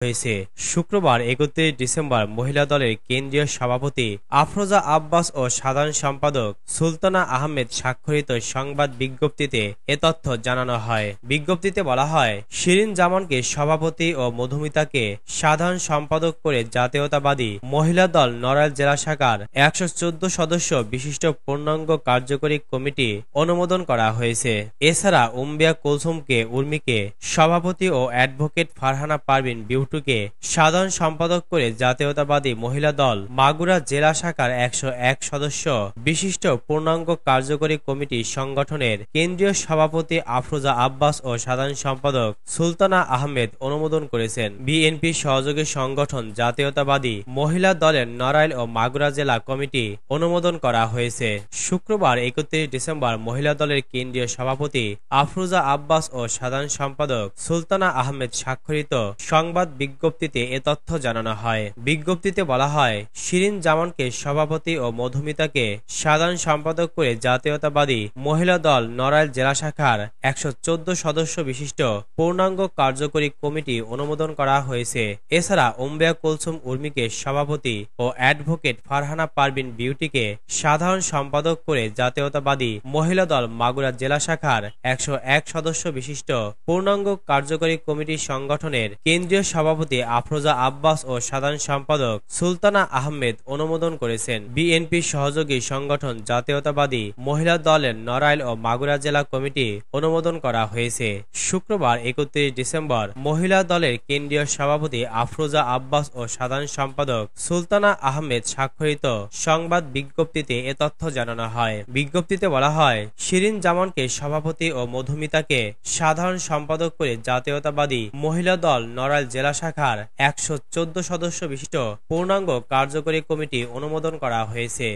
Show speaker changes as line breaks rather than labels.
হয়েছে। শুক্রবার ৩১ ডিসেম্বর মহিলা দলের কেন্দ্রীয় সভাপতি আফরোজা আব্বাস ও সাধারণ সম্পাদক সুলতানা আহমেদ স্বাক্ষরিত সংবাদ বিজ্ঞপ্তিতে এ তথ্য জানানো হয়। বিজ্ঞপ্তিতে বলা হয়, শিরিন জামানকে সভাপতি ও মধুমিতাকে সাধারণ সম্পাদক করে জাতীয়তাবাদী মহিলা দল নড়াইল জেলা শাখার ১১৪ সদস্য বিশিষ্ট পূর্ণাঙ্গ কার্যকরী কমিটি অনুমোদন করা হয়েছে। এছাড়া উম্বিয়া কুলসুমকে উর্মিকে সভাপতি ও অ্যাডভোকেট ফারহানা পারভিন বিউটুকে সাধারণ সম্পাদক করে জাতীয়তাবাদী মহিলা দল মাগুরা জেলা শাখার ১০১ সদস্য বিশিষ্ট পূর্ণাঙ্গ কার্যকরী কমিটি সংগঠনের কেন্দ্রীয় সভাপতি আফরোজা আব্বাস ও সাধারণ সম্পাদক সুলতানা আহমেদ অনুমোদন করেছেন। বিএনপি সহযোগী সংগঠন জাতীয়তাবাদী মহিলা দলের নড়াইল ও মাগুরা জেলা কমিটি অনুমোদন করা হয়েছে। শুক্রবার ৩১ ডিসেম্বর মহিলা দলের কেন্দ্রীয় সভাপতি আফরোজা আব্বাস ও সাধারণ সম্পাদক সুলতানা আহমেদ স্বাক্ষরিত সংবাদ বিজ্ঞপ্তিতে এ তথ্য জানানো হয়। বিজ্ঞপ্তিতে বলা হয়, শিরিন জামানকে সভাপতি ও মধুমিতাকে সাধারণ সম্পাদক করে জাতীয়তাবাদী মহিলা দল নড়াইল জেলা শাখার ১১৪ সদস্য বিশিষ্ট পূর্ণাঙ্গ কার্যকরী কমিটি অনুমোদন করা হয়েছে। এছাড়া উম্বিয়া কুলসুম উর্মিকে সভাপতি ও অ্যাডভোকেট ফারহানা পারভিন বিউটিকে সাধারণ সম্পাদক করে জাতীয়তাবাদী মহিলা দল মাগুরা জেলা শাখার ১০১ সদস্য বিশিষ্ট পূর্ণাঙ্গ কার্যকরী কমিটি সংগঠনের কেন্দ্রীয় সভাপতি আফরোজা আব্বাস ও সাধারণ সম্পাদক সুলতানা আহমেদ অনুমোদন করেছেন। বিএনপি সহযোগী সংগঠন জাতীয়তাবাদী মহিলা দলের নড়াইল ও মাগুরা জেলা কমিটি অনুমোদন করা হয়েছে। শুক্রবার ৩১ ডিসেম্বর মহিলা দলের কেন্দ্রীয় সভাপতি আফরোজা আব্বাস ও সাধারণ সম্পাদক সুলতানা আহমেদ স্বাক্ষরিত সংবাদ বিজ্ঞপ্তিতে এ তথ্য জানানো হয়। বিজ্ঞপ্তিতে বলা হয়, শিরিন জামানকে সভাপতি ও মধুমিতাকে সাধারণ সম্পাদক করে জাতীয়তাবাদী মহিলা দল নড়াইল জেলা শাখার ১১৪ সদস্য বিশিষ্ট পূর্ণাঙ্গ কার্যকরী কমিটি অনুমোদন করা হয়েছে।